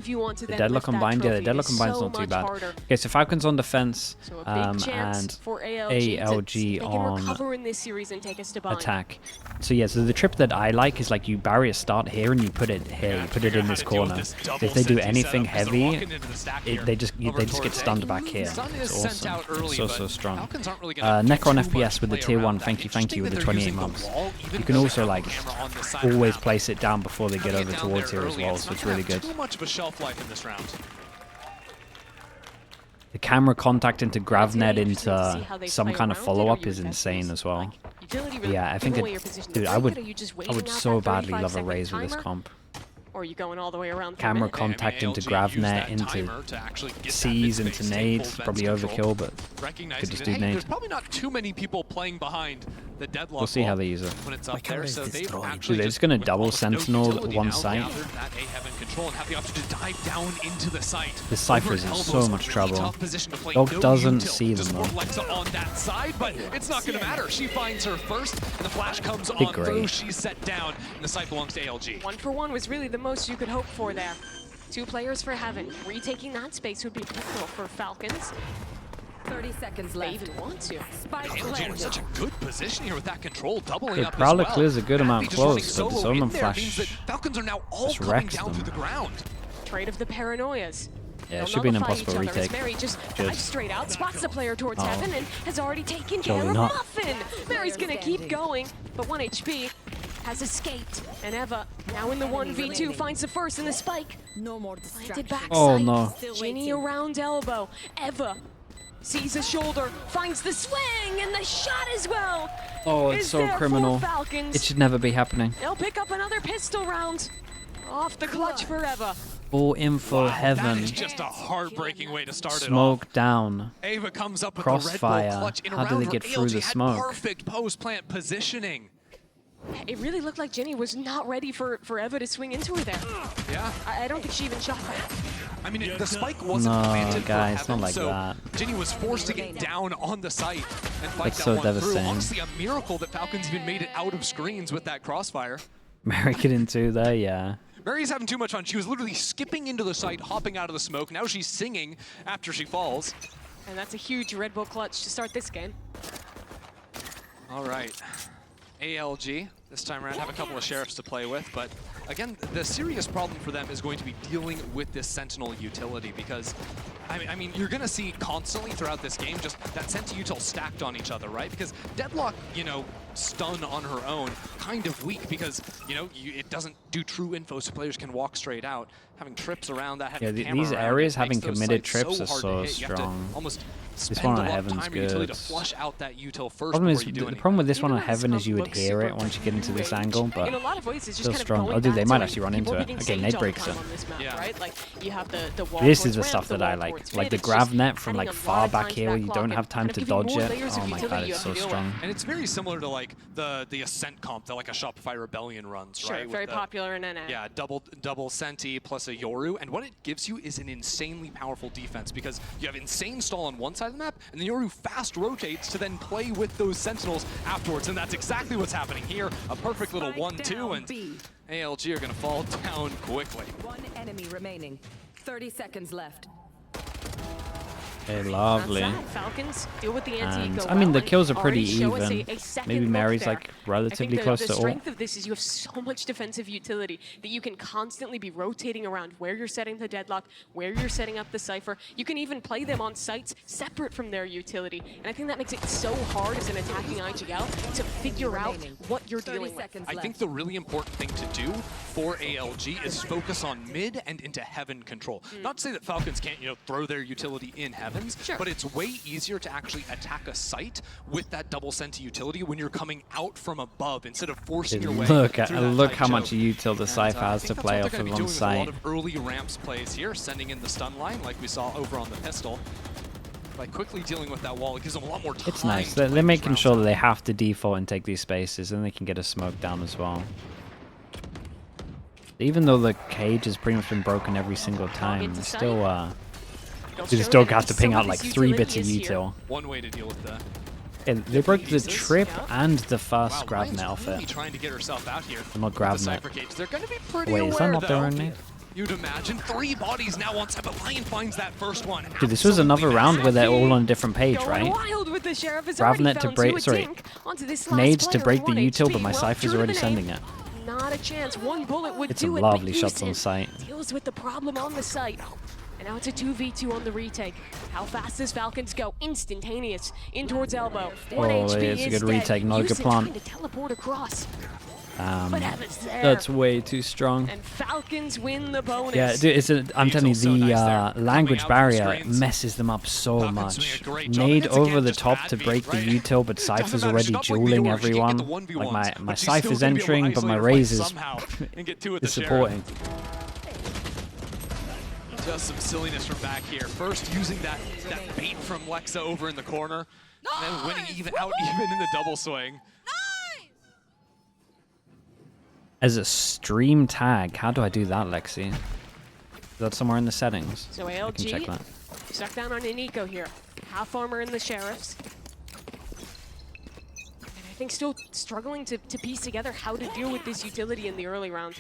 if you want to The then Deadlock lift that combined, yeah, the trophy, Deadlock it's combined's so not too much bad. harder. Okay, so Falcons on defense So a big chance and for ALG to, they can on recover in this series and take us to bind. attack. So yeah, so the trip that I like is like you bury a start here and you put it here, you put it in this corner. So if they do anything heavy, they just get stunned back here. It's awesome. It's so strong. Necron FPS with the tier 1, thank you with the 28 months. You can also like always place it down before they get over towards here as well, so it's really good. Too much of a shelf life in this round. The camera contact into GravNet into some kind of follow-up is insane as well. Yeah, I think it, dude, I would so badly love a raise with this comp. Or are you going all the way around? Camera contact into GravNet, into C's, into nades, probably overkill, but could just do nades. There's probably not too many people playing behind the Deadlock. We'll see how they use it. When it's up there, so they've Dude, they're just gonna double sentinel one site. This Cypher is in so much trouble. Dog doesn't see them though. On that side, but it's not gonna matter. She finds her first, and the flash comes on through. She's set down, and the site belongs to ALG. 1 for 1 was really the most you could hope for there. 2 players for Heaven. Retaking that space would be pivotal for Falcons. 30 seconds left. They even want to. ALG in such a good position here with that control doubling up Prowler as well. clears a good amount close, but this Omen flash Falcons are now all just coming wrecks down them. through the ground. Trade of the Paranoias. Yeah, it They'll should be an nullify impossible each other as retake. Mary just Good. dives straight out, spots the player towards Heaven, and has already taken Surely care of not. Muffin. Mary's gonna keep going, but 1 HP has escaped. And Eva, now in the 1v2, finds the first in the spike. No more Planted distraction. backside. Oh no. Ginny around elbow. Eva sees a shoulder, finds the swing, and the shot as well. Oh, it's is so there for criminal. Falcons. It should never be happening. They'll pick up another pistol round. Off the clutch for Eva. Full info That Heaven. is just a heartbreaking way to start it off. Smoke down. Ava comes up with Crossfire. the Red Bull clutch in How did around they her. get through ALG the had smoke? Perfect post-plant positioning. It really looked like Ginny was not ready for Eva to swing into her there. Yeah. I don't think she even shot back. I mean, the spike wasn't No, planted guys, for Heaven, not like so that. Ginny was forced to get down on the site and fight That's that so one through. devastating. Honestly, a miracle that Falcons even made it out of screens with that crossfire. Mary get into there, yeah. Mary's having too much fun. She was literally skipping into the site, hopping out of the smoke. Now she's singing after she falls. And that's a huge Red Bull clutch to start this game. All right. ALG, this time around, have a couple of sheriffs to play with, but again, the serious problem for them is going to be dealing with this Sentinel utility because, I mean, you're going to see constantly throughout this game just that Senti util stacked on each other, right? Because Deadlock, you know, stun on her own, kind of weak because, you know, it doesn't do true info so players can walk straight out. Having trips around that, having Yeah, camera these around, areas it makes having those committed sites trips are hard to so hit. You have to strong. almost This spend one a on lot of Heaven's time in utility good. to flush out that util first Problem before is, you do the anything. problem with this one on Even though Heaven is you would looks hear super it once you get into this range, angle, but in a lot of ways, it's just still kind of strong. going Oh, dude, they back might to actually run people into it. hitting Okay, Sage nade all the breaks time it. on this map, Yeah. right? Like you have the wall this towards is the ramp, stuff the that I wall like. towards Like the mid. It's grav just net from adding like a lot far of back time to here where you backlock don't and have time kind to of giving dodge more it. layers of Oh my utility god, you it's have so to deal with. strong. And it's very similar to like the Ascent comp that like a Shopify Rebellion runs, Sure, right? very With popular in NA. Yeah, double Senti plus a Yoru, and what it gives you is an insanely powerful defense because you have insane stall on one side of the map, and the Yoru fast rotates to then play with those Sentinels afterwards, and that's exactly what's happening here. A perfect little 1-2, and ALG are going to fall down quickly. One enemy remaining. 30 seconds left. Okay, lovely. That's that. Falcons deal with the And anti-eco I mean, well the and kills are pretty already show us even. a second Maybe look Mary's there. like relatively I think close the to all. strength of this is you have so much defensive utility that you can constantly be rotating around where you're setting the deadlock, where you're setting up the cipher. You can even play them on sites separate from their utility. And I think that makes it so hard as an attacking IGL to figure out what you're dealing with. I think the really important thing to do for ALG is focus on mid and into Heaven control. Not to say that Falcons can't, you know, throw their utility in Heavens, Sure. but it's way easier to actually attack a site with that double Senti utility when you're coming out from above instead of forcing your way Look through that look tight how much choke. util the And, Scythe I has think to that's play what off they're of gonna be one doing with a lot site. of early ramps plays here, sending in the stun line like we saw over on the pistol. By quickly dealing with that wall, it gives them a lot more time. It's nice. to They're play making these sure that rounds they have to default and take these spaces, and they can get a smoke down as well. Even though the cage has pretty much been broken every single time, they still you still have to ping out like 3 bits of util. One way to deal with that. Yeah, they broke the trip and the first grab net off really it. trying to get herself out here. I'm not grab with the net. Cypher cage. They're going to be pretty Wait, is that aware, not their though. own name? You'd imagine 3 bodies now on site, but Lion finds that first one. Dude, this was another round where they're all on a different page, Going right? wild with the Sheriff has Grabbing already it to found break, two sorry, dink onto this last nades to player break in the 1 util, HP. but my Well, Cypher's true already to the name, sending it. Not a chance. One bullet would It's do some it, lovely but shots on Houston site. deals with the problem on the site. And now it's a 2v2 on the retake. How fast does Falcons go? Instantaneous. In towards elbow. 1 Oh, HP it's a is good dead. retake, not a good Houston plant. trying to teleport across. But Evans there. That's way too strong. And Falcons win the bonus. Yeah, dude, I'm telling you, so nice there. the language Coming out from barrier screens. messes them up so Falcons much. doing a great job. Nade It's again over the just top bad to beat, break right? the util, but Doesn't Cypher's matter, already she's not playing dueling the Yoru, she can get everyone. the 1v1s, Like my but she's Cypher's still gonna be able to entering, but my isolate her Raze flank is somehow and get 2 at the supporting. Just some silliness from back here. First using that bait from Lexa over in the corner, and then winning even in the double swing. As a stream tag, how do I do that, Lexi? Is that somewhere in the settings? So I can check ALG that. stuck down on an eco here. Half armor in the Sheriffs. And I think still struggling to piece together how to deal with this utility in the early round.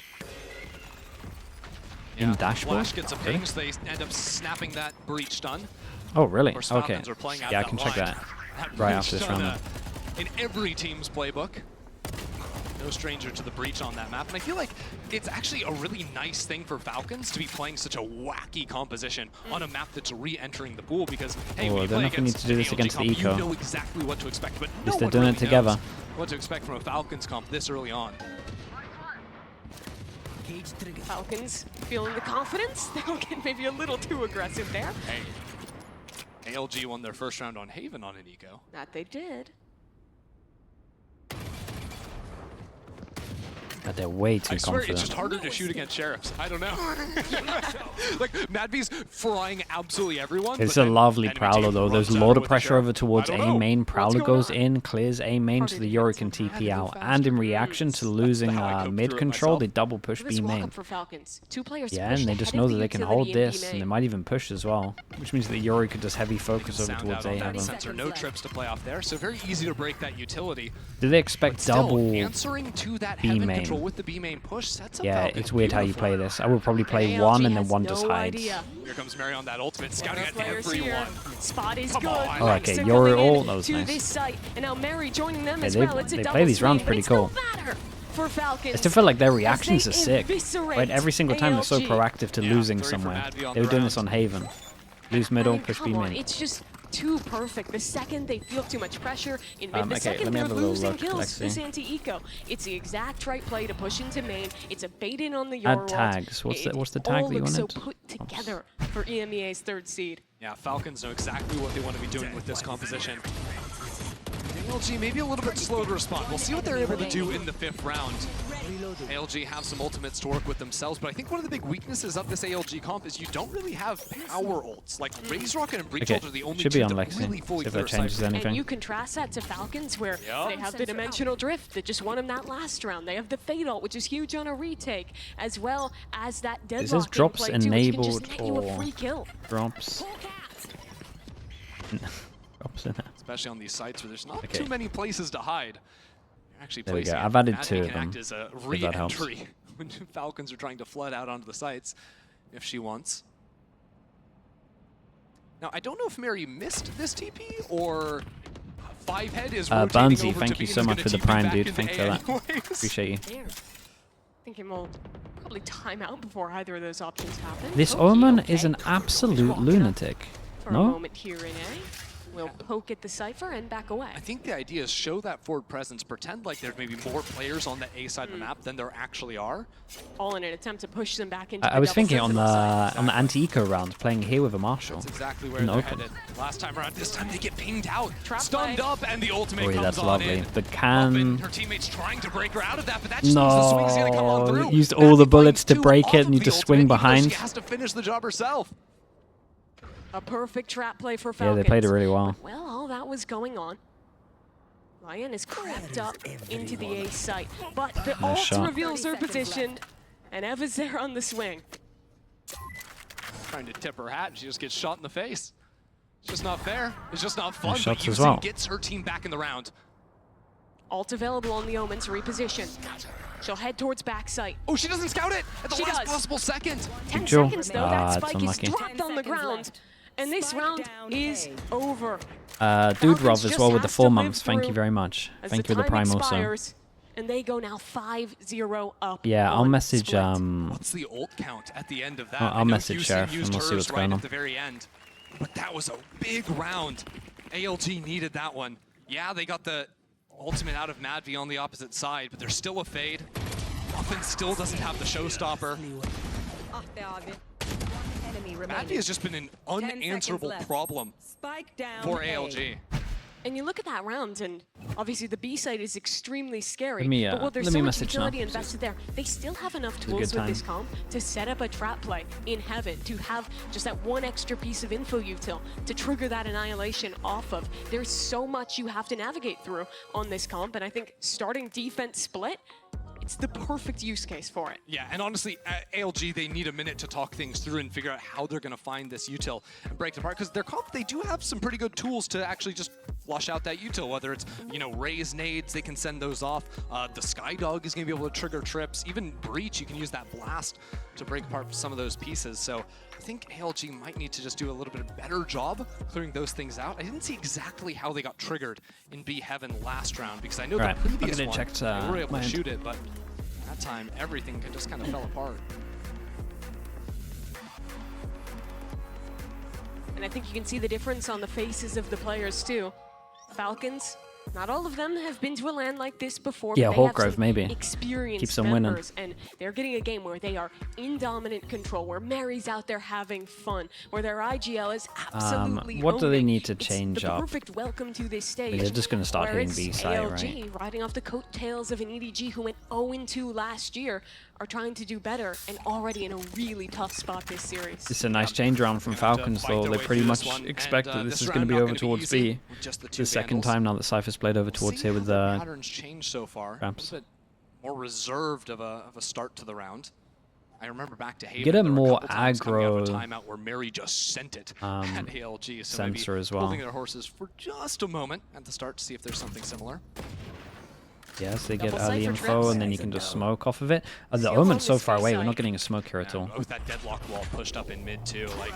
In dashboard? Flash gets a ping, so they end up snapping that breach stun. Oh, really? Of course, Okay. Falcons are playing out Yeah, I that can check line. that That right breach after this stun, round. In every team's playbook. No stranger to the breach on that map, and I feel like it's actually a really nice thing for Falcons to be playing such a wacky composition on a map that's re-entering the pool because, hey, Oh, when you they're play not gonna need against to do this ALG against the comp, eco. you know exactly what to expect, but no least they're one doing really it together. knows what to expect from a Falcons comp this early on. Falcons feeling the confidence. They'll get maybe a little too aggressive there. Hey, ALG won their first round on Haven on an eco. That they did. But they're way too I swear confident. it's just harder to shoot against Sheriffs. I don't know. Like, Madby's frying absolutely everyone. It's but a then lovely enemy Prowler team though. There's a runs lot over of with the pressure Sheriff. over towards I A don't know. main. What's Prowler going goes on? in, clears A main, so the Yoru can TP out. And in reaction to losing how I coped mid through it control, myself. they double push This B walk main. up for Falcons. 2 players Yeah, pushed and they just ahead know of that the they can utility hold in B this, and main. they might even push as well. Which means that Yoru could just heavy focus over Sound towards out A on that heaven. sensor. No trips to play off there, so very easy to break that utility. Do they expect Still, double? answering to that B heaven main. control with the B main push sets up Yeah, Falcons it's weird how you play beautifully. this. I would probably play ALG one and then has one no just hides. idea. Here comes Mary on that ultimate, scouting at Players here. everyone. Spot is Come good. on. Oh, okay, Lexa Yoru coming in ult, that was to nice. this site, and now Mary joining them Yeah, as they- well. It's a they double play these rounds swing, pretty but it's no cool. matter for Falcons. I still feel like their as reactions they are sick. eviscerate Right, every single time they're so ALG. proactive to Yeah, losing 3 for somewhere. Madby on They were the doing this round. on Haven. Lose I middle, mean, push B come on, main. it's just too perfect. The second they feel too much pressure in mid, the Okay, second let me they're have a little losing look, kills, Lexi. this anti-eco. It's the exact right play to push into main. It's a bait in on the Add Yoru ult. tags. What's the tag all that you looks so wanted? put together for EMEA's 3rd seed. Yeah, Falcons know exactly what they want to be doing with this composition. ALG maybe a little bit slow to respond. We'll see what they're able to do in the 5th round. ALG have some ultimates to work with themselves, but I think one of the big weaknesses of this ALG comp is you don't really have power ults. Like, Raze Rocket and Breach Okay, ult are the only should two be on that Lexi. really fully See if clear that changes Cypher. anything. And you contrast that to Falcons, where they have the Dimensional Drift that just won them that last round. They have the Fade ult, which is huge on a retake, as well as that Is Deadlock this drops in play too, which can enabled just net you a or free kill. drops? Drops in it. Especially on these sites where there's not Okay. too many places to hide. You're actually There we go. placing I've added Madby 2 of can them, act as a if that helps. re-entry when Falcons are trying to flood out onto the sites if she wants. Now, I don't know if Mary missed this TP or 5head is rotating Bunsey, over thank to you B so and is much gonna for the TP prime, back dude. into Thanks A for that. anyways. Appreciate you. There. I think we'll probably time out before either of those options happen. This Pokey, Omen okay. is an absolute lunatic. For a No? moment here in A. We'll poke at the Cypher and back away. I think the idea is show that forward presence, pretend like there's maybe more players on the A side of the map than there actually are. All in an attempt to push them back into the I was double thinking on sentinel side. the anti-eco round, playing here with a Marshall. That's exactly where In they're open. headed. Last time around, this time they get pinged out. Trap Stunned play. up, and the ultimate Oh, yeah, comes that's on lovely. in. But Up can... and her teammates trying to break her out of that, but that just means the swing's gonna come on No, through. used all Madby the bullets finds to 2 break off it of and you the just ultimate, swing even though behind. She has to finish the job herself. A perfect trap play for Yeah, Falcons. they played it really well. Well, all that was going on. Lion is crept up into the A site, but the ult shot. reveals her position, and Eva's there on the swing. Trying to tip her hat, and she just gets shot in the face. It's just not fair. It's just not fun. Nice But shots as Yusin well. gets her team back in the round. Ult available on the Omen to reposition. She'll head towards backside. Oh, she doesn't scout it at the She last does. possible second. 10 Joe. seconds though, Ah, that it's spike is unlucky. dropped on the 10 ground. seconds And this Spike round down is A. over. Dude Rob as just well with the has to 4 live months. Thank you through very much. As Thank you the for the time prime also. expires, and they go now 5-0 up. Yeah, I'll on message Split. What's the ult count at the end of that? I'll I know message Houston Sheriff used and we'll see hers what's right going on. at the very end. But that was a big round. ALG needed that one. Yeah, they got the ultimate out of Madvi on the opposite side, but there's still a fade. Muffin still doesn't have the showstopper. Enemy Madvi remaining. has just been an 10 seconds unanswerable left. problem Spike down for A. ALG. And you look at that round, and obviously the B side is extremely scary. Let me, but while there's let so me much message now. utility invested there, they still have enough a tools good with this time. comp to set up a trap play in heaven, to have just that one extra piece of info util to trigger that annihilation off of. There's so much you have to navigate through on this comp, and I think starting defense split, it's the perfect use case for it. Yeah, and honestly, at ALG, they need a minute to talk things through and figure out how they're going to find this util and break it apart. Because their comp, they do have some pretty good tools to actually just flush out that util, whether it's, you know, raise nades, they can send those off. The Skydog is going to be able to trigger trips. Even Breach, you can use that blast to break apart some of those pieces. So I think ALG might need to just do a little bit better job clearing those things out. I didn't see exactly how they got triggered in B Heaven last round, because I know Right, the I'm previous gonna one, check, they were able my to end. shoot it, but that time everything just kind of fell apart. And I think you can see the difference on the faces of the players too. Falcons, not all of them have been to a land like this before. Yeah, but they have Hawkgrove, some maybe. experienced Keeps them winning. members, and they're getting a game where they are in dominant control, where Mary's out there having fun, where their IGL is absolutely what do they owning. need to It's change the up? perfect welcome to this stage. They're just gonna start hitting Whereas B side, ALG, right? riding off the coattails of an EDG who went 0-2 last year, are trying to do better and already in a really tough spot this series. It's a nice change round from Falcons, though. They pretty much expect that this is going to be over towards B. The second time now that Cypher's played over towards here with the the patterns changed so far. Ramps. A little bit more reserved of a start to the round. I remember back to Haven, Get a there were more couple times coming out of a aggro, timeout where Mary just sent it at ALG. So sensor maybe as well. holding their horses for just a moment at the start to see if there's something similar. yes, they get Double early Cypher info trips. and then you can just smoke off of it. The Still Omen's on so this far B away, we're side. not getting a smoke here at all. With that deadlock wall pushed up in mid too, like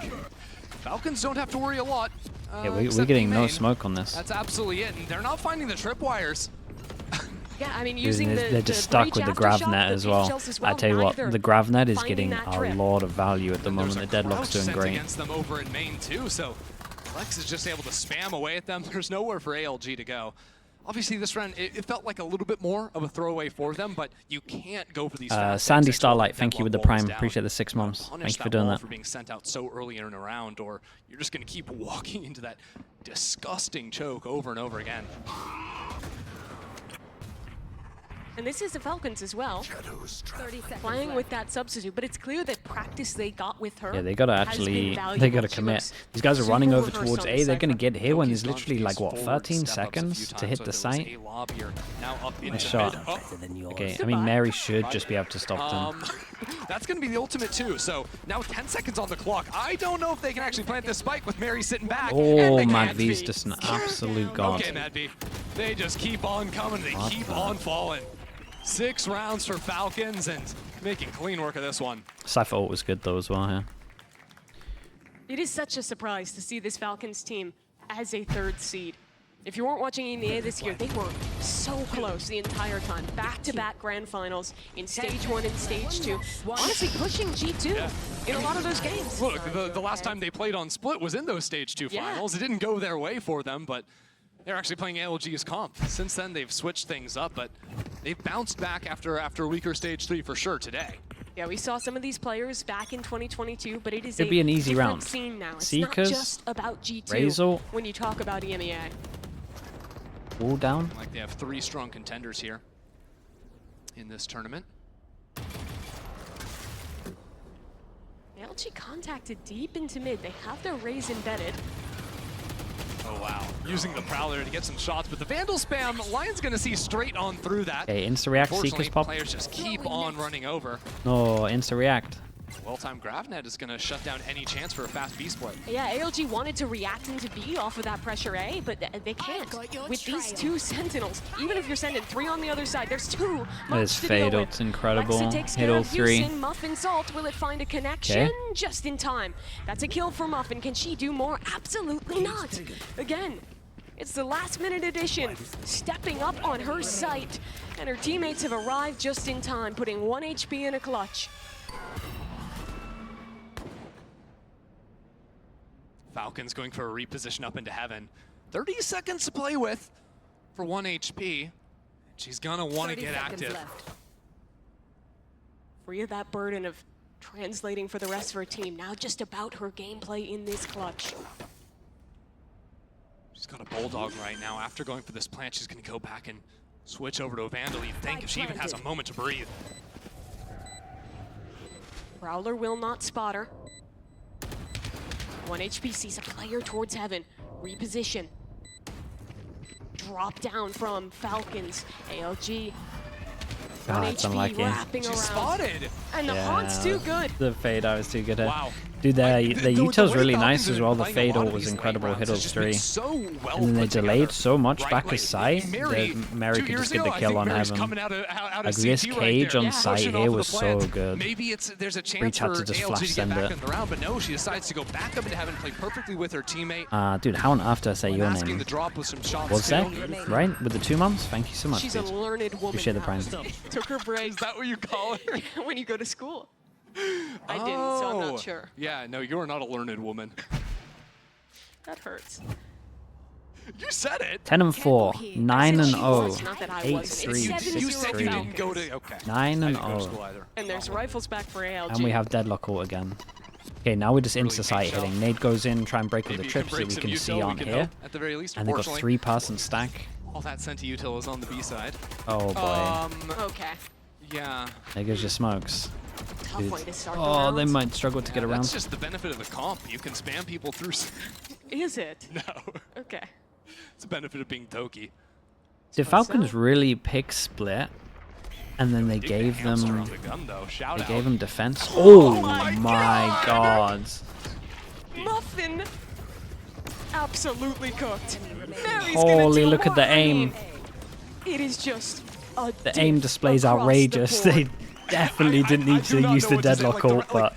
Falcons don't have to worry a lot. Yeah, we're except getting no main. smoke on this. That's absolutely it, and they're not finding the tripwires. Yeah, I mean, Dude, using they're the just stuck breach with the aftershock, GravNet the as peak well. shells as I tell you what, neither the GravNet is finding getting that a trip. lot of value at the And moment. there's The a Deadlock's crouch doing sent great. against them over in main too, so Flex is just able to spam away at them. There's nowhere for ALG to go. Obviously, this round, it felt like a little bit more of a throwaway for them, but you can't go for these fast Sandy exits Starlight, when thank you with the deadlock wall is Prime. down. Appreciate the 6 months. Punish Thank you for that doing wall that. for being sent out so early in a round, or you're just going to keep walking into that disgusting choke over and over again. And this is the Falcons as well, 30 seconds playing left. with that substitute, but it's clear that practice they got with her. Yeah, they gotta has actually, been valuable. they gotta She commit. looks These guys are super running over rehearsed towards on A. this They're gonna cypher. get here when Loki's there's literally gone like, what, forward 13 step-ups a few seconds to times, hit but the there was site? a lob here, now up into Nice shot. mid. Oh. Okay, I mean, Mary should just be able to stop them. That's going to be the ultimate too. So now 10 seconds on the clock. I don't know if they can actually plant this spike with Mary sitting back. and Oh, they Mad can't. V's just an absolute god. Okay, Mad V. They just keep on coming. They keep on falling. 6 rounds for Falcons and making clean work of this one. Cypher ult was good though as well, yeah. It is such a surprise to see this Falcons team as a 3rd seed. If you weren't watching EMEA this year, they were so close the entire time. Back-to-back grand finals in Stage 1 and Stage 2. Honestly, pushing G2 in a lot of those games. Look, the last time they played on Split was in those Stage 2 Yeah. finals. It didn't go their way for them, but they're actually playing ALG's comp. Since then, they've switched things up, but they've bounced back after a weaker Stage 3 for sure today. Yeah, we saw some of these players back in 2022, but it is It'd be an easy different round. scene now. It's Seekers, not just about G2 Razor. when you talk about EMEA. Wall down. Like they have 3 strong contenders here in this tournament. ALG contacted deep into mid. They have their Raze embedded. Oh, wow. Using the Prowler to get some shots, but the Vandal spam, Lion's going to see straight on through that. Okay, insta-react, Unfortunately, Seekers pop. players just keep on running over. No, insta-react. Well-timed GravNet is going to shut down any chance for a fast B split. Yeah, ALG wanted to react into B off of that pressure A, but they can't. With these two Sentinels, even if you're sending 3 on the other side, there's too much This to fade deal with. ult's incredible. Lexa takes Hit care all of 3. Houston. Muffin Salt, will it find a connection? Okay. Just in time. That's a kill for Muffin. Can she do more? Absolutely not. Again, it's the last-minute addition, stepping up on her site, and her teammates have arrived just in time, putting 1 HP in a clutch. Falcons going for a reposition up into heaven. 30 seconds to play with for 1 HP. She's gonna want to get active. Left. Free of that burden of translating for the rest of her team. Now just about her gameplay in this clutch. She's got a Bulldog right now. After going for this plant, she's gonna go back and switch over to a Vandal, you'd think, if she even has a moment to breathe. Prowler will not spot her. 1 HP sees a player towards heaven. Reposition. Drop down from Falcons. ALG. 1 Ah, it's HP unlucky. wrapping She's around. spotted! And the haunt's too good. The fade I was too good at. Wow. Dude, their util's way really Falcons nice have as been well. The playing a fade lot ult of was these late incredible. rounds Hit has ult just been 3. so well And then they put together. delayed so much Right, back like, to site Mary, that Mary 2 could years just get ago, the I kill think on Mary's heaven. coming out of Like this CT right cage there. on Yeah. site Pushing here off of was the plant. so good. Maybe there's a chance Breach had for to just ALG flash to get send back it. in the round, but no, she decides to go back up into heaven, play perfectly with her teammate. Dude, how on earth do I say your Masking name? the drop with some shots. Was too. that right? With the 2 months? Thank you so much, She's a dude. learned woman. Appreciate the now. prime. Took her break. Is that what you call her? when you go to school. I didn't, so I'm not sure. Yeah, no, you're not a learned woman. That hurts. You said it. 10 and 4, 9 and She 0, was, not that I 8 wasn't. 3, It's 7-0 You said you 6 3, didn't go to. Okay. 9 I and didn't go to 0. school either. And there's rifles back for ALG. And we have deadlock ult again. Okay, now we're just into Really site big shot. hitting. Nade goes in, try and break with Maybe the you can trips that break we some can util, see we on can here. hope, at the very least. And they've got Unfortunately, 3-person stack. all that Senti util is on the B side. Oh boy. Okay. Yeah. There goes your smokes. Tough Dude. way to start the Oh, they rounds. might struggle to get Yeah, around. That's just the benefit of the comp. You can spam people through. Is it? No. Okay. It's the benefit of being Toki. Did Falcons really pick split? And then they Dude, gave hamster them on the gun, though. Shout they out. gave them defense. Oh my my god. Muffin! Absolutely cooked. Mary's Holy, gonna do look at more. the I mean, aim. it is just a The aim diff display's across the outrageous. board. They definitely didn't need do to not use know the what to say, deadlock like, ult, but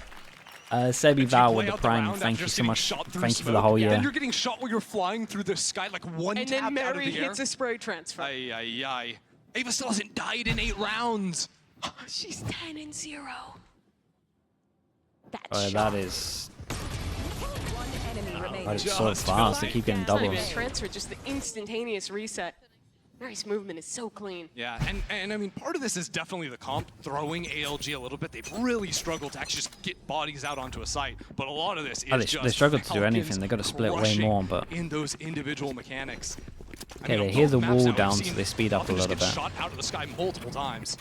Sebi If you Val play with the out prime, round thank after you so getting much. shot through Thank you for the smoke, whole and year. you're getting shot while you're flying through the sky like one And tap then out of Mary the air. hits a spray transfer. Ay, ay, ay. Ava still hasn't died in 8 rounds. She's 10 and 0. That Oh, shot. that is One enemy remaining. that is so Just fast. They keep getting It's not even doubles. a transfer, just the instantaneous reset. Mary's movement is so clean. Yeah, and I mean, part of this is definitely the comp throwing ALG a little bit. They've really struggled to actually just get bodies out onto a site, but a lot of this is Oh, they just struggled to do Falcons anything. They got to split way crushing more, but in those individual mechanics. Okay, I mean, they on hear both the maps wall now, we've down, so seen they speed up a Falcons little get bit. shot out of the sky multiple times.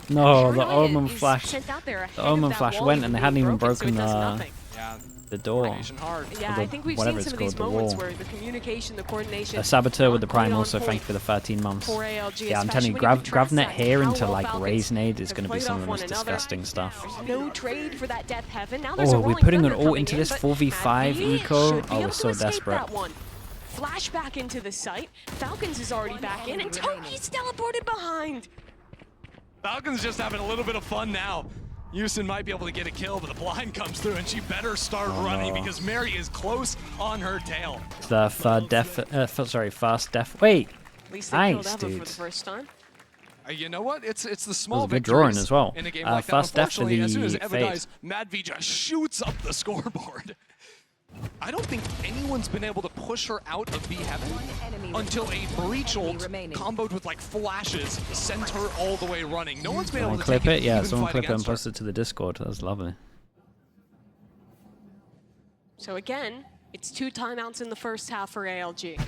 No, the Paranoia Omen is flash. sent out there ahead The of Omen that flash wall went and they hadn't even broken, so it broken does the nothing. Yeah, door. coordination hard. Yeah, the- I think we've whatever seen it's some of these called, the moments wall. where the communication, the coordination. A saboteur with the not quite prime on also. Thank point you for the 13 months. for ALG, Yeah, I'm telling you, especially when Grav contrast Net that here how into well like Falcons Raise Nade is have going to be played some off of the one most another. disgusting stuff. There's no trade for that Death Heaven. Now there's a Oh, we're rolling putting an thunder ult coming into in, this but 4v5 Mavi eco. should be Oh, able we're so to escape desperate. that one. Flash back into the site. Falcons is already back in, and Toki's teleported behind. Falcons just having a little bit of fun now. Houston might be able to get a kill, but the blind comes through, and she better start running no. because Mary is close on her tail. It's the third def. Fast def. Wait, At least they killed Nice, Eva for dude. the first time. You know what? It's the small That was a good drawing victories as well. in a game Uh, like that. first death for Unfortunately, as soon as the Eva Fade. dies, Madvi just shoots up the scoreboard. I don't think anyone's been able to push her out of B Heaven enemy until a breach ult remaining. comboed with like flashes sent her all the way running. No one's been able someone to clip take it. Yeah, even someone fight clip it and against her. post it to the Discord. That was lovely. So again, it's 2 timeouts in the first half for ALG.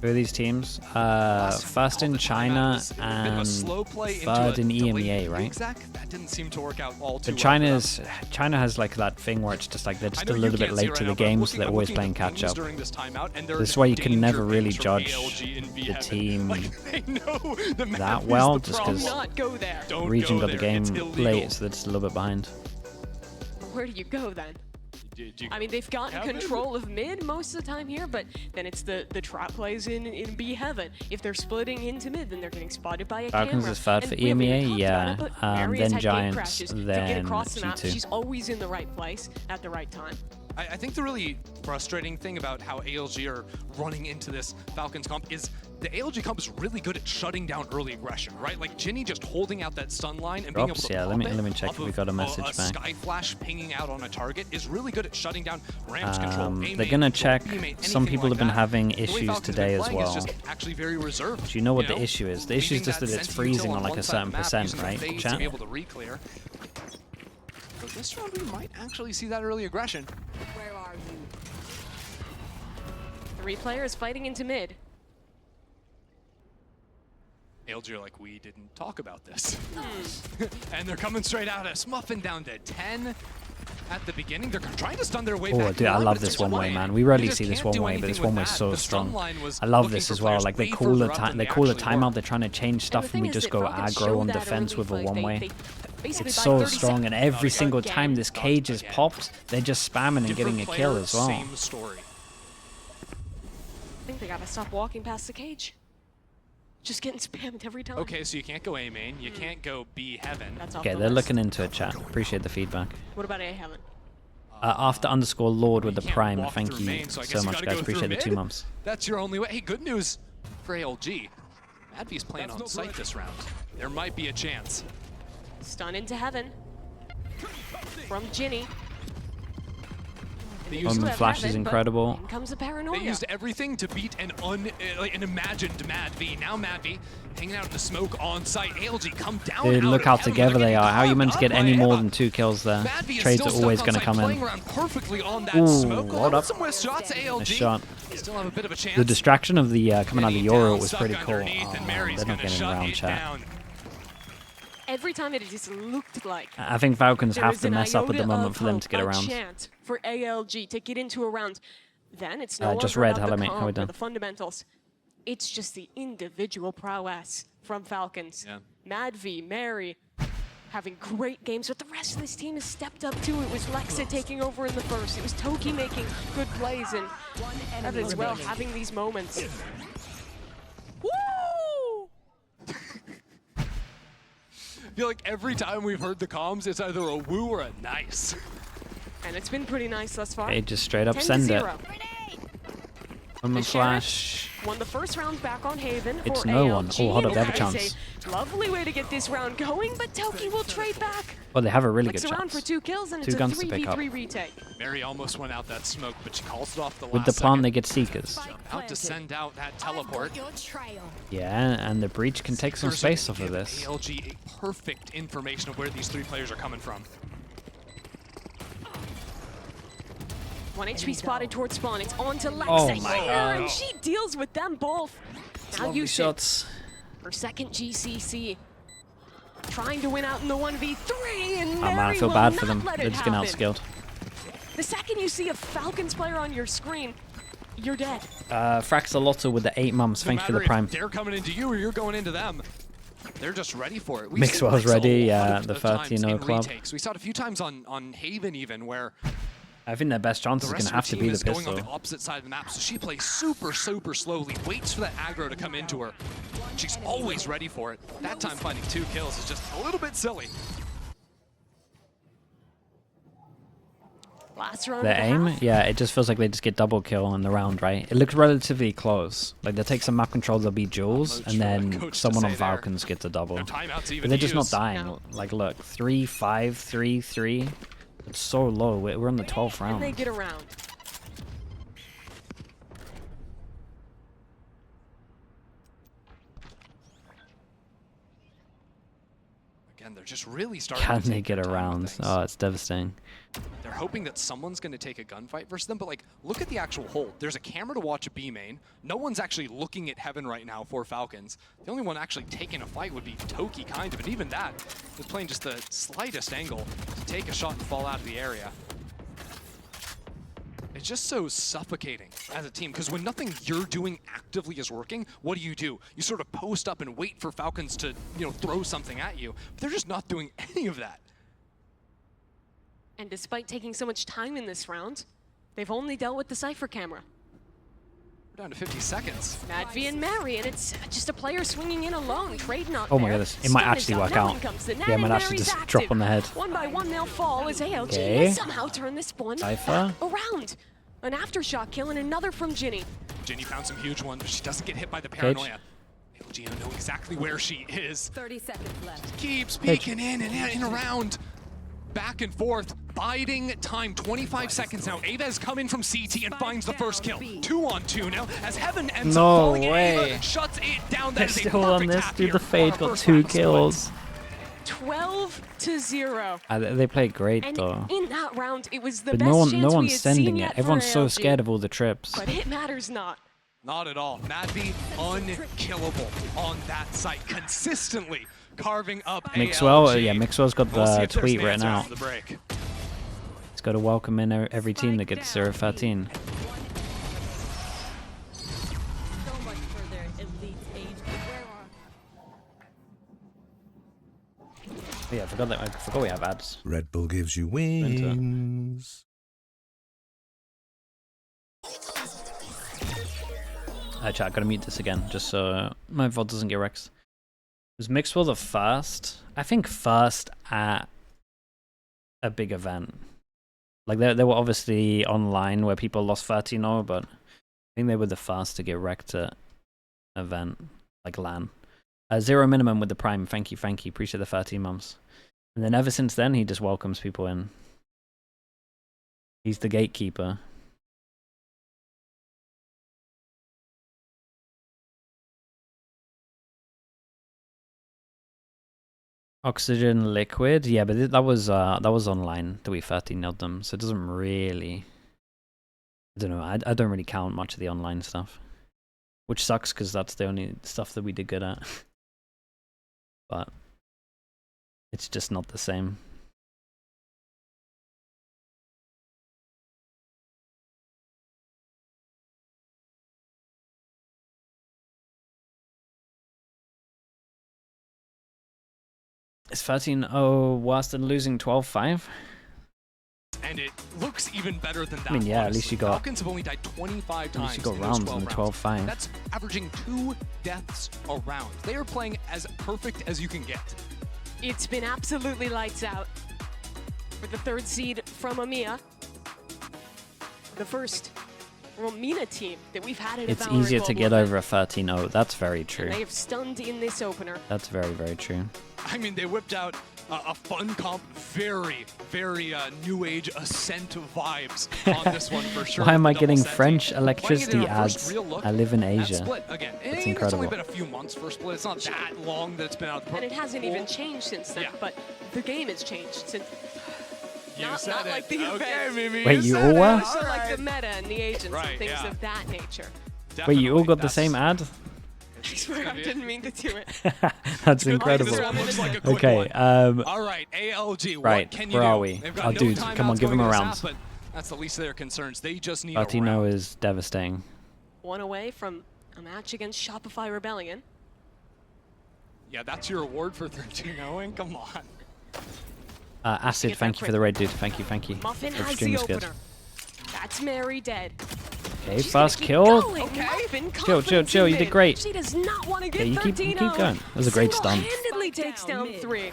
Who are these teams? First in China and third in EMEA, right? That didn't seem to work out all too But well. China has like that thing where it's just like they're just a little bit late to the game, so they're always playing catch up. This is why you can never really judge the team that well, just because Region got the game late, so they're just a little bit behind. Where do you go then? I mean, they've gotten control of mid most of the time here, but then it's the trap plays in B heaven. If they're splitting into mid, then they're getting spotted by a Falcons camera. is third for And we haven't EMEA, talked yeah. about it, but Maria's Then had gate Giants, crashes to then get across the map. G2. She's always in the right place at the right time. I think the really frustrating thing about how ALG are running into this Falcons comp is the ALG comp is really good at shutting down early aggression, right? Like Ginny just holding out that stun line and being able Drops, to yeah, pop let me check off if we of got a message a back. sky flash pinging out on a target is really good at shutting down ramps control. They're gonna check. Some people have been having issues today as well. Actually very reserved. Do you know what the issue is? The issue is just that it's freezing on like a certain percent, right? Chat? To be able to re-clear. So this round we might actually see that early aggression. Where are you? 3 players fighting into mid. ALG are like, we didn't talk about this. And they're coming straight at us. Muffin down to 10 at the beginning. They're trying to stun their way back. Oh, dude, I love this one way, man. We rarely see this one way, but this one way is so strong. I love this as well. Like they call the timeout. They're trying to change stuff, and we just go aggro on defense with a one way. It's so strong, and every single time this cage is popped, they're just spamming and getting a kill as well. Same story. I think they gotta stop walking past the cage. Just getting spammed every time. Okay, so you can't go A main, you can't go B heaven. That's off Okay, the they're list. looking into it, chat. Appreciate the feedback. What about A heaven? After_Lord with the can't Prime. walk Thank through you main, so I guess so you much, gotta guys. go Appreciate through the 2 mid. months. That's your only way. Hey, good news for ALG. Advi's playing on site this round. There might be a chance. Stun into heaven. From Ginny. They used, Flash is incredible. In comes a paranoia. they used everything to beat an imagined Mad V. Now Mad V hanging out in the smoke on site. ALG come down. Dude, out look of how heaven. together They're they are. How are you meant to get getting any caught more by than 2 kills there? Mad V is Trades still are always stuck going to on come site, in. playing around perfectly on that Ooh, smoke. hold up. Some with shots. ALG Nice shot. still have a bit of a chance. The distraction of the coming out of the Down, Euro was stuck pretty cool. underneath, and Oh, Mary's they're not gonna getting shut around, it chat. down. Every time it just looked like I think Falcons there have is to an mess up at the iota moment of for them hope, to get a around. chance for ALG to get into a round. Then it's no Just longer red, about hello the mate, how we comp or doing? the fundamentals. It's just the individual prowess from Falcons. Yeah. Mad V, Mary, having great games, but the rest of this team has stepped up too. It was Lexa taking over in the first. It was Toki making good plays, and One enemy Evan as well remaining. having these moments. Woo! I feel like every time we've heard the comms, it's either a woo or a nice. And it's been pretty nice thus far. They just straight up 10 to send it. 0. From The a flash. Won the first round back on Haven for It's no one. ALG, Oh, hold up, and they have a that chance. is a lovely way to get this round going, but Toki will trade back. Oh, they have a really Flicks good around for chance. 2 kills, and 2 it's a guns to pick up. 3v3 retake. Mary almost went out that smoke, but she calls it off the With last the plant, second. they get Seekers. Out to send out that teleport. Your trail. Yeah, and the Breach can take some Seekers space will off of give this. ALG a perfect information of where these 3 players are coming from. 1 HP spotted towards spawn. It's on to Lexa Oh here, my God. and she deals with them both. Now Lovely Yusuf, shots. her second GCC. Trying to win out in the 1v3, and Oh man, I Mary feel will bad for not them. let They're it just getting happen. outskilled. The second you see a Falcons player on your screen, you're dead. Fraxalotto with the 8 months. No Thank you for the matter if Prime. they're coming into you or you're going into them. They're just ready for it. We've Mixwell's seen Lexa ready, a lot the of 13 times in club. retakes. We saw it a few times on Haven even, where I think their best chance the is rest going to of have the to team be is the going on the pistol. opposite side of the map, so she plays super slowly, waits for that aggro to come into her. She's always ready for it. That time finding 2 kills is just a little bit silly. Last round Their of the aim, half. yeah, it just feels like they just get double kill in the round, right? It looks relatively close. Like, they'll take some map control, there'll be duels, much and for the then coach to someone on say there. Falcons gets a double. No timeouts even But they're to just not use. dying. No. Like, look, 3, 5, 3, 3. It's so low. We're on the 12th And they round. get around. Again, again, they're just really starting Can to they take get their time around? with things. Oh, it's devastating. They're hoping that someone's going to take a gunfight versus them, but like, look at the actual hold. There's a camera to watch a B main. No one's actually looking at Heaven right now for Falcons. The only one actually taking a fight would be Toki, kind of, and even that is playing just the slightest angle to take a shot and fall out of the area. It's just so suffocating as a team, because when nothing you're doing actively is working, what do? You sort of post up and wait for Falcons to, you know, throw something at you. But they're just not doing any of that. And despite taking so much time in this round, they've only dealt with the Cypher camera. We're down to 50 seconds. Madvi and Mary, and it's just a player swinging in alone, trade not Oh my there. goodness, it might Stun is actually up, work now out. in comes the Nat, Yeah, it and might actually Mary's just active. drop on the head. One by one they'll fall as ALG Okay. has somehow turn this one Cypher. around. An aftershock kill and another from Ginny. Ginny found some huge ones, but she doesn't get hit by the paranoia. ALG know exactly where she is. 30 seconds left. Keeps peeking in and around. Back and forth, biding time, 25 seconds now. Ava has come in from CT and finds the first kill. 2 on 2 now, as Heaven ends up No falling in. way. Ava shuts it down. They're That is a still on perfect this. tap Dude, here the Fade on a got first 2 round split. kills. 12-0. They played great And though. in that round, it was the But best no chance we one's had sending seen it. yet for Everyone's so ALG. scared of all the trips. But it matters not. Not at all. Madvi unkillable on that site, consistently carving up Mixwell, ALG. yeah, Mixwell's got We'll see the if there's tweet an written answer out. after the break. He's got to welcome in every team that gets 0-13. So much for their elite age. Yeah, I forgot we have ads. Red Bull gives you wings. Chat, gotta mute this again, just so my VOD doesn't get wrecked. Was Mixwell the first? I think first at a big event. Like, they were obviously online where people lost 13-0, but I think they were the first to get wrecked at an event, like LAN. 0 minimum with the Prime, thank you, appreciate the 13 months. And then ever since then, he just welcomes people in. He's the gatekeeper. Oxygen Liquid, yeah, but that was online that we 13-0'd them, so it doesn't really. I don't know. I don't really count much of the online stuff, which sucks because that's the only stuff that we did good at. But it's just not the same. Is 13-0 worse than losing 12-5? And it looks even better than that. I mean, yeah, at honestly. least you got- Falcons have only died 25 times. At least you got in those rounds 12 in the rounds. 12-5. That's averaging 2 deaths a round. They are playing as perfect as you can get. It's been absolutely lights out for the 3rd seed from EMEA. The first Romina team that we've had at It's a Valorant easier to Global get event. over a 13-0. That's very true. And they have stunned in this opener. That's very, very true. I mean, they whipped out a fun comp, very, very new age Ascent vibes on this one for sure. Why am I Double getting Senti. French Playing it in electricity our first ads? real look I live in at Asia. Split again. That's It's incredible. only been a few months for Split. It's not that long that it's been out of the And it hasn't even pool. changed since then, Yeah. but the game has changed since. You not said it. like the Okay, event. Mimi, Wait, you said all it. were? Also All like right. the meta and the agents Right, and things yeah. of that nature. Wait, you all got the Definitely. same ad? I swear I didn't mean to do it. That's Good incredible. This one looks like a quick Okay, one. All right, ALG, right, what can you where do? are we? They've got Oh, no dude, timeouts come on, give going them a into round. this half, but that's the least of their concerns. They just need a 13-0 round. is devastating. One away from a match against Shopify Rebellion. Yeah, that's your award for 13-0ing? Come on. Acid, Get thank that you for the raid, dude. Thank you, thank you. Muffin Hope has stream the is good. opener. That's Mary dead. Okay, She's gonna first keep kill. going. Okay. Muffin Chill, confidence chill, in you did mid. great. She does not want to get Yeah, you keep 13-0. going. That was a great stun. Single-handedly takes down Mid. 3.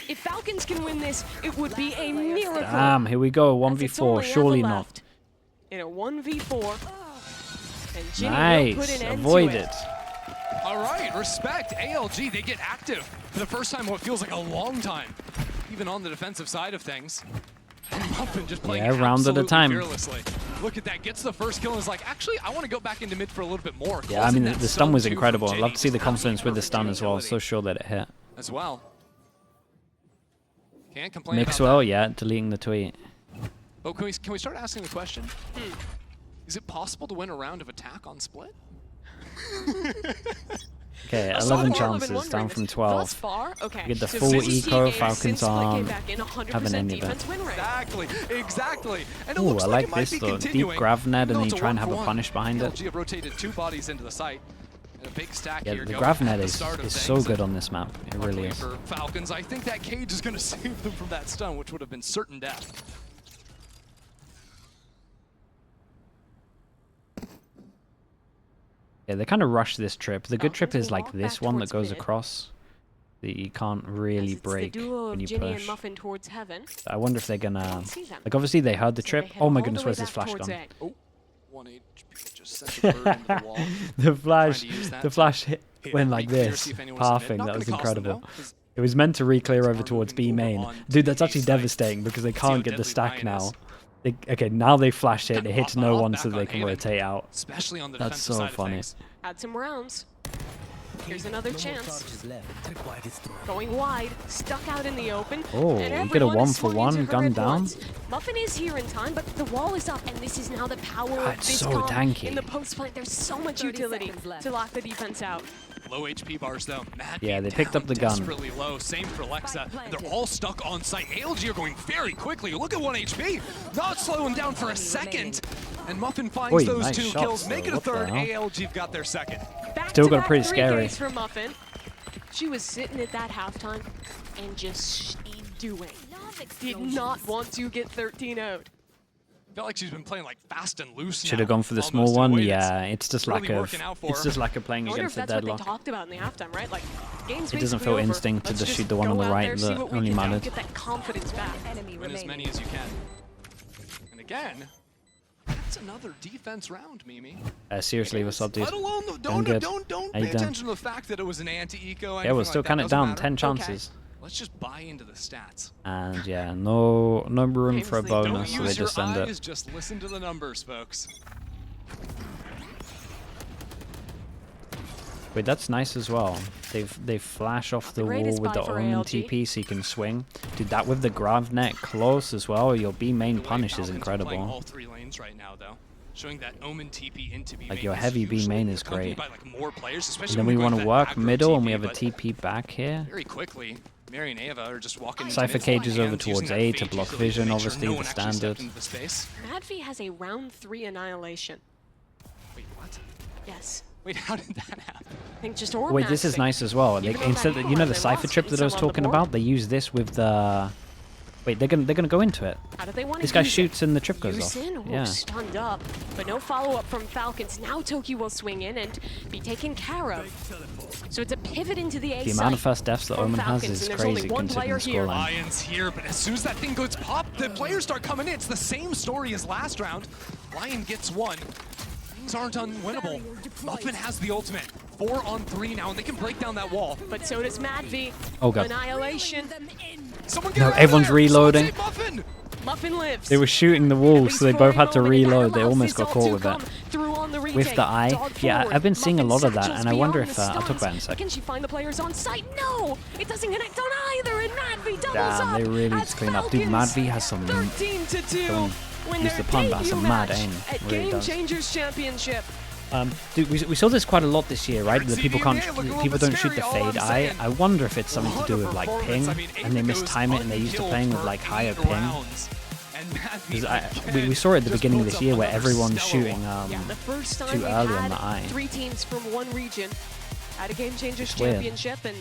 If Falcons can win this, it would be a miracle. Damn, here we go. As it's 1v4. only Surely Eva not. left in a 1v4. And Ginny will put Nice. an end Avoid to it. All right, respect. ALG, they get active for the first time in what feels like a long time, even on the defensive side of things. And Muffin just playing Yeah, round at a absolutely time. fearlessly. Look at that, gets the first kill and is like, actually, I want to go back into mid for a little bit more. Yeah, I Calls mean, in the that stun was too from incredible. I'd love Ginny. to see the Just confidence with the perfect stun as well. utility So sure that it hit. as well. Can't complain about Mixwell, that. yeah, deleting the tweet. Oh, can we start asking the question? Is it possible to win a round of attack on split? Okay, A 11 lot of people have been chances, wondering down this. from 12. Thus far, okay. Get the so full since the eco, game, Falcons since Split aren't came back in, 100% having any of it. defense win rate. Exactly. And it Ooh, looks I like like it might this be though. Deep continuing. grav net, Even though and it's you try and have a 1-for-1. punish behind it. ALG have rotated 2 bodies into the site. And a big stack Yeah, here the going grav at net the is start of so things. good on this map. It really Luckily is. for Falcons, I think that cage is going to save them from that stun, which would have been certain death. Yeah, they kind of rush this trip. The good trip Falcons is will like walk this back one that towards goes mid. across. That you can't As really it's break the duo when of you Ginny and push. Muffin towards heaven. I wonder if they're gonna... See them. Like, obviously they heard the So trip. they head Oh my all the goodness, way where's this back flash towards gone? A. Oh, 1 HP just sent a bird into the wall. The flash, Trying to use that the to flash hit, hit went and like re-clear, this. see if anyone's in mid. Pathing, Not that gonna was cost them incredible. though, 'cause It was meant to re-clear Falcons over are towards B moving main. over on Dude, to that's the actually site. devastating because they See how can't get the deadly stack Ryan now. is. Okay, now they flash it. Kinda It hits off no off one back so on they can Haven, rotate out. especially on the That's defensive so side funny. of things. Had some rounds. Here's another chance. Going wide, stuck out in the open. Oh, and you get a everyone is swung 1-for-1, into her gun at down. once. Muffin is here in time, but the wall is up, and this is now the power God, of it's this so comp. tanky. In the post plant, there's so much 30 utility seconds left. to lock the defense out. Low HP bars though. Mad Yeah, beat they picked down up the gun. desperately low. Same for Lexa. Spike planted. They're all stuck on site. ALG are going very quickly. Look at 1 HP. Not slowing down for a second. And Muffin finds Oi, those nice 2 shots, kills. Make it though. a What the third. hell? ALG have got their second. Still got Back-to-back pretty 3 scary. Ks for Muffin. She was sitting at that halftime and just doing. Did not want to get 13 out. Felt like she's been playing like fast and loose. Should now, have gone for the almost, small in a one. way Yeah, that's it's just really lack of. working out for It's her. just lack of playing I wonder if against the that's what they deadlock. talked about in the halftime, right? Like, game's It doesn't basically feel over. instinct to Let's just shoot the one on go the out right there, see that what we only can do, mattered. Get that confidence back. Enemy Win as many remaining. as you can. And again, that's another defense round, Mimi. Seriously, what's up, dude? Let alone the, Doing good. don't How pay you doing? attention to the fact that it was an anti-eco. Yeah, we'll still count it down. 10 Okay. chances. Let's just buy into the stats. And yeah, no room for a Famously, Don't bonus, so they use your just end eyes, it. just listen to the numbers, folks. Wait, that's nice as well. They flash off the greatest wall with buy the for Omen ALG. TP so you can swing. Dude, that with the grav net close as well, your B main The way punish is Falcons are playing incredible. all 3 lanes right now, though. Showing that Omen TP into B Like, main your is heavy B usually main is accompanied great. By, like, more players, especially And then when we you're want going to for work that aggro middle, and we TP, have a but TP back here. very quickly, Mary and Ava are just walking into Cypher mid cages over and using towards that A phage to block utility vision, make obviously, no the one actually stepped standard. into the space. Madvi has a round 3 annihilation. Wait, what? Yes. Wait, how did that happen? I think just orb Wait, this is maxing. nice as well. They, Even though instead, that you know, the they Cypher lost trip that I was some on the talking board. about. They use this with the. Wait, they're gonna go into it. How do they want to This guy use shoots it? and the trip goes off. Yusin, Yeah. stunned up, but no follow-up from Falcons. Now Toki will swing in and be taken care of. So it's a pivot into the A The amount of site first deaths that for Omen has Falcons, is and there's only crazy one considering the player here. scoreline. Lions here, but as soon as that thing goes pop, the players start coming in. It's the same story as last round. Lion gets 1. Things aren't unwinnable. Muffin has the ultimate. 4 on 3 now, and they can break down that wall. But so does Madvi. Oh, God. Annihilation. Someone get No, out of everyone's there! reloading. Someone save Muffin! Muffin lives. They were shooting the At walls, least so they for both a had to moment, and that reload. They allows almost this got ult caught to with come it. through on the With retake. the eye? Dog Yeah, forward. I've been seeing a lot of that, Muffin and I wonder satchels if, I'll talk beyond about it in a the sec. Can she find the players on site? No! It doesn't connect on either, and Madvi doubles Damn, up. they really as just clean up. Dude, Falcons, Madvi has some. 13-2. Don't Win use their the pun, but has debut some mad match aim. at Really does. GameChangers Championship. Dude, we saw this quite a lot this year, right? That people can't, CBA look a little people bit don't shoot the scary, all fade I'm eye. saying. I wonder if it's something to do with like ping, Performance, I mean, and they Ava goes mistime it, and they're used to unkilled playing with for like higher 8 ping. rounds. And Madvi 'Cause we saw it at the just beginning of puts this up year where another everyone's stellar shooting one. Yeah, the first time too we've early on had the eye. 3 teams from one region at a GameChangers weird. Championship, and